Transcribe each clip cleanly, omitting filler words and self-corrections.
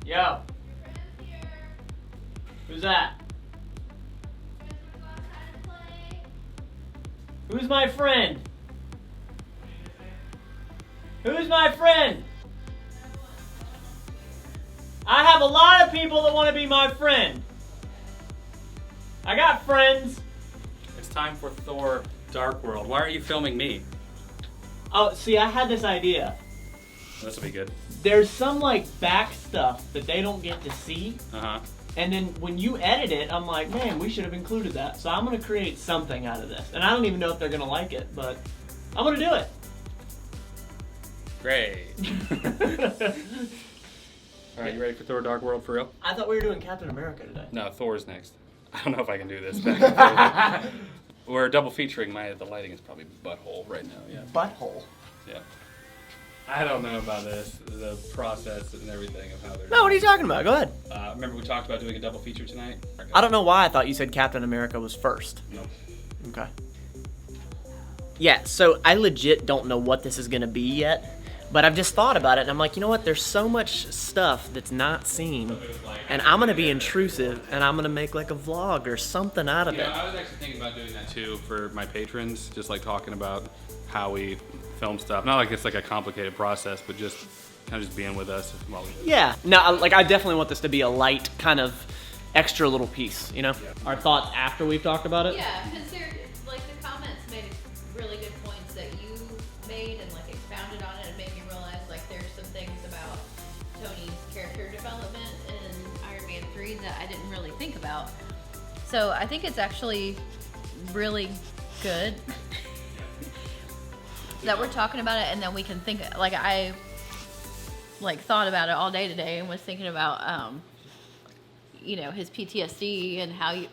Yo. Who's that? Who's my friend? Who's my friend? I have a lot of people that want to be my friend. I got friends. It's time for Thor Dark World. Why are you filming me? Oh, see, I had this idea. This will be good. There's some like back stuff that they don't get to see. Uh-huh. And then when you edit it, I'm like, man, we should have included that. So I'm going to create something out of this. And I don't even know if they're going to like it, but I'm going to do it. Great. All right, you ready for Thor Dark World for real? I thought we were doing Captain America today. No, Thor's next. I don't know if I can do this. We're double featuring. The lighting is probably butthole right now. Yeah. Butthole. Yeah. I don't know about this, the process and everything of how they're. No, what are you talking about? Go ahead. Remember we talked about doing a double feature tonight? I don't know why I thought you said Captain America was first. Nope. Okay. Yeah, so I legit don't know what this is going to be yet, but I've just thought about it, and I'm like, you know what? There's so much stuff that's not seen, and I'm going to be intrusive, and I'm going to make like a vlog or something out of it. I was actually thinking about doing that too for my patrons, just like talking about how we film stuff. Not like it's like a complicated process, but just kind of just being with us while we do it. Yeah, no, like I definitely want this to be a light kind of extra little piece, you know? Yeah. Our thoughts after we've talked about it? Yeah, because like the comments made really good points that you made and like expounded on it and made me realize like there's some things about Tony's character development in Iron Man 3 that I didn't really think about. So I think it's actually really good that we're talking about it, and then we can think, like I like thought about it all day today and was thinking about you know, his PTSD and how you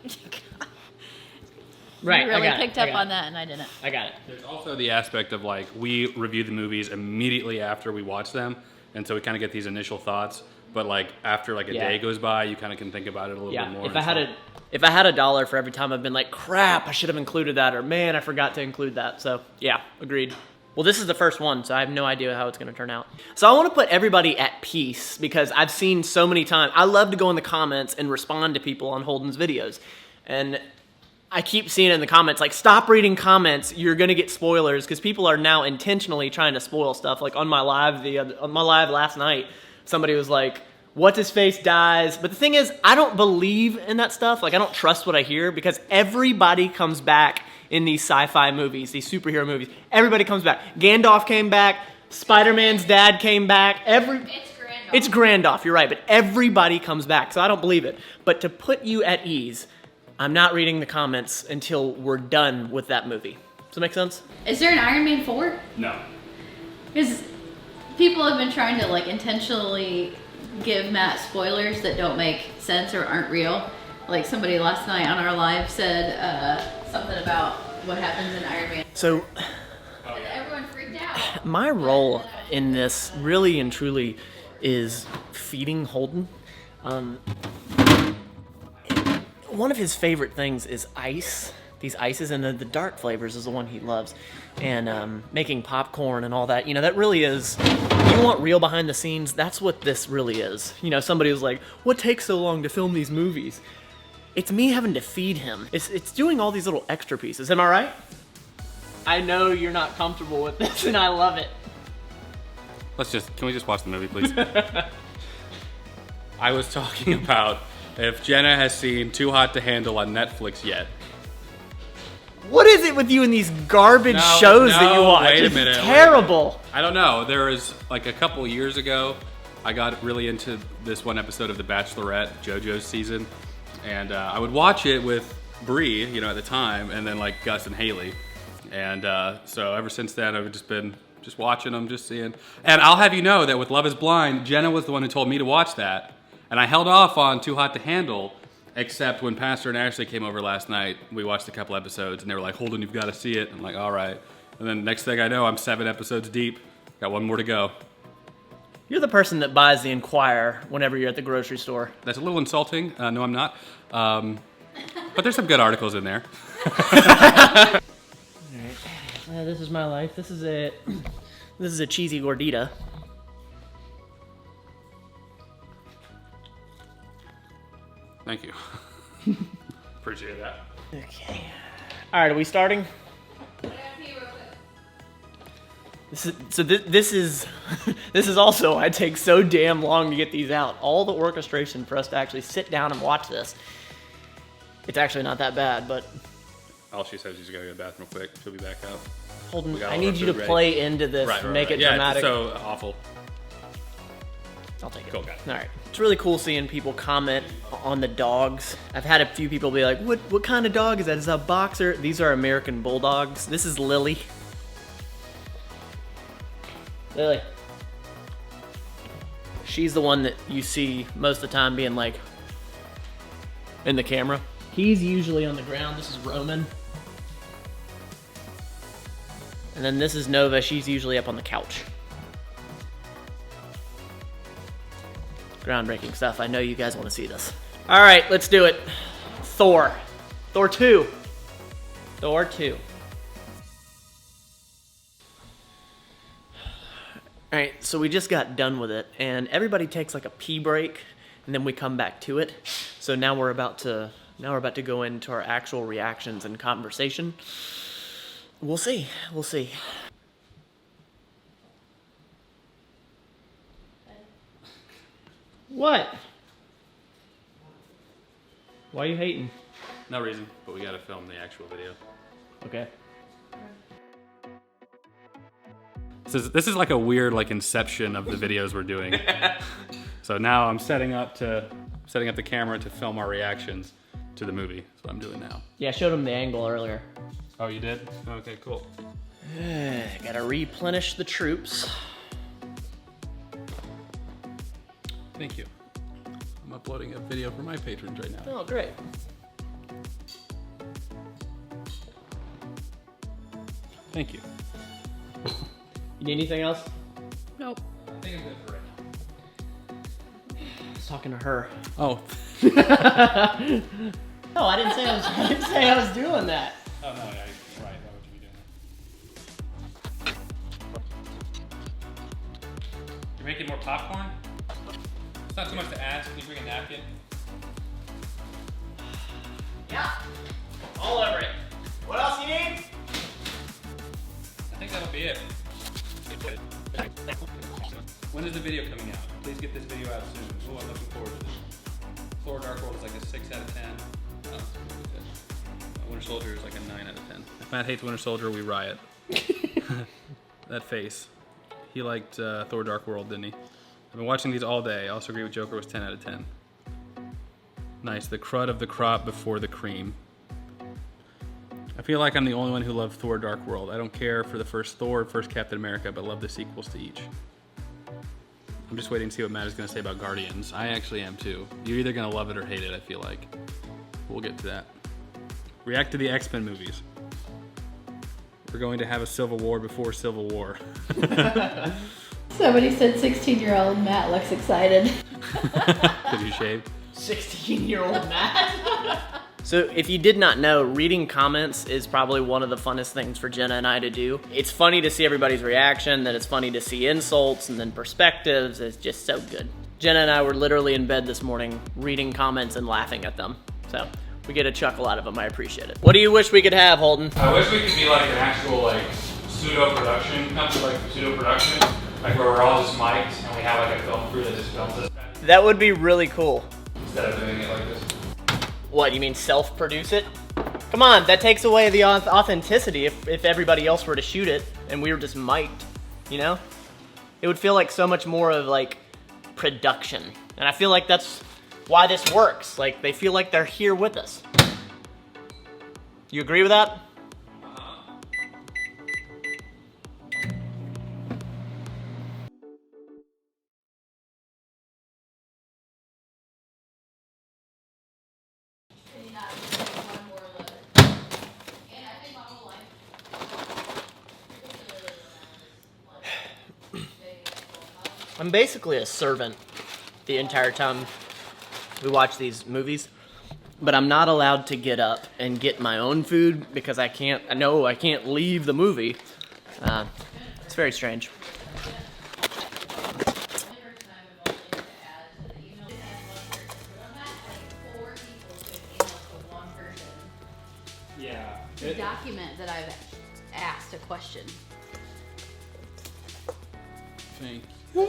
Right, you really I got picked it. up on that, and I didn't. I got it. There's also the aspect of like we review the movies immediately after we watch them, and so we kind of get these initial thoughts. But like after like a day goes by, you kind of can think about it a little bit more. If I had a dollar for every time I've been like, crap, I should have included that, or man, I forgot to include that. So yeah, agreed. Well, this is the first one, so I have no idea how it's going to turn out. So I want to put everybody at peace because I've seen so many times. I love to go in the comments and respond to people on Holden's videos. And I keep seeing in the comments, like, stop reading comments. You're going to get spoilers because people are now intentionally trying to spoil stuff. Like on my live last night, somebody was like, what's his face dies. But the thing is, I don't believe in that stuff. Like, I don't trust what I hear because everybody comes back in these sci-fi movies, these superhero movies. Everybody comes back. Gandalf came back. Spider-Man's dad came back. It's Gandalf, you're right, but everybody comes back, so I don't believe it. But to put you at ease, I'm not reading the comments until we're done with that movie. Does that make sense? Is there an Iron Man 4? No. Because people have been trying to like intentionally give Matt spoilers that don't make sense or aren't real. Like somebody last night on our live said something about what happens in Iron Man. So And everyone freaked out. my role in this really and truly is feeding Holden. One of his favorite things is ice. These ices, and the dark flavors is the one he loves. And making popcorn and all that. You know, that really is, you want real behind the scenes, that's what this really is. You know, somebody was like, what takes so long to film these movies? It's me having to feed him. It's doing all these little extra pieces. Am I right? I know you're not comfortable with this, and I love it. Can we just watch the movie, please? I was talking about if Jenna has seen Too Hot to Handle on Netflix yet. What is it with you and these garbage shows that you watch? Wait a It's minute. terrible. I don't know. There was like a couple years ago, I got really into this one episode of The Bachelorette, JoJo's season. And I would watch it with Bree, you know, at the time, and then like Gus and Haley. And so ever since then, I've just been watching them, just seeing. And I'll have you know that with Love is Blind, Jenna was the one who told me to watch that. And I held off on Too Hot to Handle, except when Pastor and Ashley came over last night, we watched a couple episodes, and they were like, Holden, you've got to see it. I'm like, all right. And then next thing I know, I'm 7 episodes deep. Got one more to go. You're the person that buys the Enquirer whenever you're at the grocery store. That's a little insulting. No, I'm not. But there's some good articles in there. Alright. This is my life. This is a cheesy gordita. Thank you. Appreciate that. Okay. All right, are we starting? This is this is also I take so damn long to get these out. All the orchestration for us to actually sit down and watch this. It's actually not that bad, but All she says is you gotta go to the bathroom quick. She'll be back out. Holden, got I all need our you to food ready. play into this, make it yeah, dramatic. it's so awful. I'll take it. Cool, got it. All right. It's really cool seeing people comment on the dogs. I've had a few people be like, what kind of dog is that? Is that a boxer? These are American Bulldogs. This is Lily. Lily. She's the one that you see most of the time being like in the camera. He's usually on the ground. This is Roman. And then this is Nova. She's usually up on the couch. Groundbreaking stuff. I know you guys want to see this. All right, let's do it. Thor. Thor 2. Thor 2. All right, so we just got done with it, and everybody takes like a pee break, and then we come back to it. So now we're about to go into our actual reactions and conversation. We'll see. We'll see. What? Why are you hating? No reason, but we gotta film the actual video. Okay. This is like a weird like inception of the videos we're doing. So now I'm setting up the camera to film our reactions to the movie. That's what I'm doing now. Yeah, I showed him the angle earlier. Oh, you did? Okay, cool. Gotta replenish the troops. Thank you. I'm uploading a video for my patrons right now. Oh, great. Thank you. You need anything else? Nope. I think I'm good for right now. I was talking to her. Oh. No, I didn't say I was doing that. Oh no, yeah, right. Why would you be doing that? You're making more popcorn? It's not too much to ask. Can you bring a napkin? Yeah. All over it. What else you need? I think that'll be it. When is the video coming out? Please get this video out soon. Oh, I'm looking forward to this. Thor Dark World is like a 6 out of 10. Oh, Winter Soldier is like a 9 out of 10. If Matt hates Winter Soldier, we riot. That face. He liked Thor Dark World, didn't he? I've been watching these all day. I also agree with Joker was 10 out of 10. Nice, the crud of the crop before the cream. I feel like I'm the only one who loved Thor Dark World. I don't care for the first Thor or first Captain America, but love the sequels to each. I'm just waiting to see what Matt is going to say about Guardians. I actually am too. You're either going to love it or hate it, I feel like. We'll get to that. React to the X-Men movies. We're going to have a Civil War before Civil War. Somebody said 16-year-old Matt looks excited. Did you shave? 16-year-old Matt. So if you did not know, reading comments is probably one of the funnest things for Jenna and I to do. It's funny to see everybody's reaction, then it's funny to see insults and then perspectives. It's just so good. Jenna and I were literally in bed this morning reading comments and laughing at them. So we get a chuckle out of them. I appreciate it. What do you wish we could have, Holden? I wish we could be like an actual like pseudo-production company, like pseudo-production, like where we're all just mic'd and we have like a film crew that just films us That would be really cool. instead of doing it like this. What, you mean self-produce it? Come on, that takes away the authenticity if everybody else were to shoot it and we were just mic'd, you know? It would feel like so much more of like production. And I feel like that's why this works. Like they feel like they're here with us. You agree with that? I'm basically a servant the entire time we watch these movies, but I'm not allowed to get up and get my own food because I can't leave the movie. It's very strange. to document that I've asked a question. Thank you.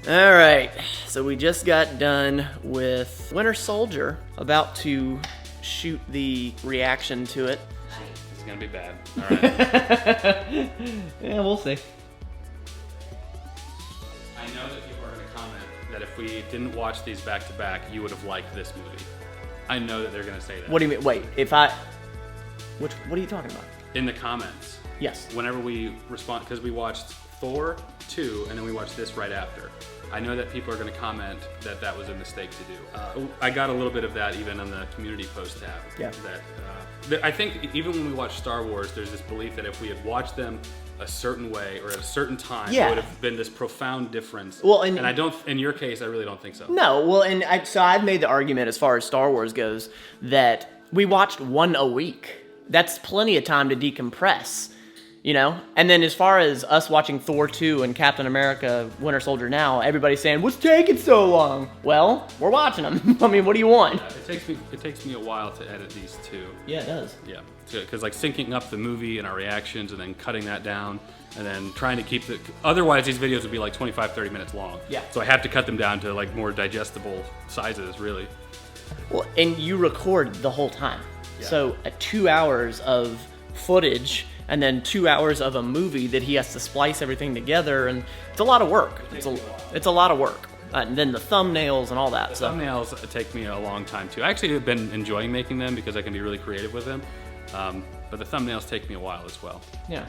All right, so we just got done with Winter Soldier, about to shoot the reaction to it. It's gonna be bad. All right. Yeah, we'll see. I know that people are gonna comment that if we didn't watch these back to back, you would have liked this movie. I know that they're gonna say that. What do you mean? Wait, what are you talking about? In the comments, Yes. whenever we respond, because we watched Thor 2 and then we watched this right after. I know that people are going to comment that that was a mistake to do. I got a little bit of that even on the community post tab. Yeah. That I think even when we watch Star Wars, there's this belief that if we had watched them a certain way or at a certain time, Yeah. it would have been this profound difference. Well, and I don't. In your case, I really don't think so. No, well, so I've made the argument as far as Star Wars goes that we watched one a week. That's plenty of time to decompress, you know? And then as far as us watching Thor 2 and Captain America Winter Soldier now, everybody's saying, what's taking so long? Well, we're watching them. I mean, what do you want? It takes me a while to edit these two. Yeah, it does. Yeah, because like syncing up the movie and our reactions and then cutting that down and then trying to keep otherwise these videos would be like 25-30 minutes long. Yeah. So I have to cut them down to like more digestible sizes, really. Well, and you record the whole time. Yeah. So 2 hours of footage and then 2 hours of a movie that he has to splice everything together, and it's a lot of work. It's a lot of work. And then the thumbnails and all that. Thumbnails take me a long time too. I actually have been enjoying making them because I can be really creative with them. But the thumbnails take me a while as well. Yeah.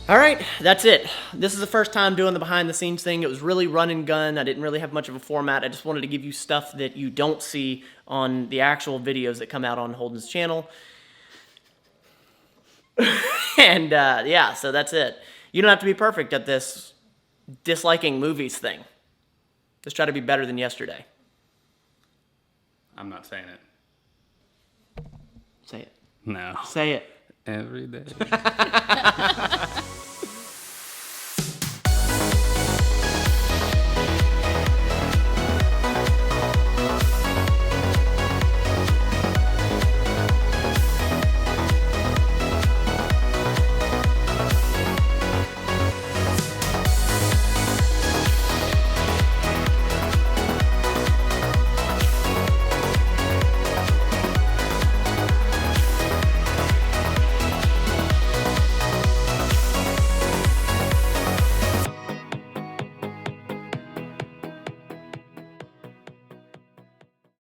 All right, that's it. This is the first time doing the behind the scenes thing. It was really run and gun. I didn't really have much of a format. I just wanted to give you stuff that you don't see on the actual videos that come out on Holden's channel. And yeah, so that's it. You don't have to be perfect at this disliking movies thing. Just try to be better than yesterday. I'm not saying it. Say it. No. Say it. Every day.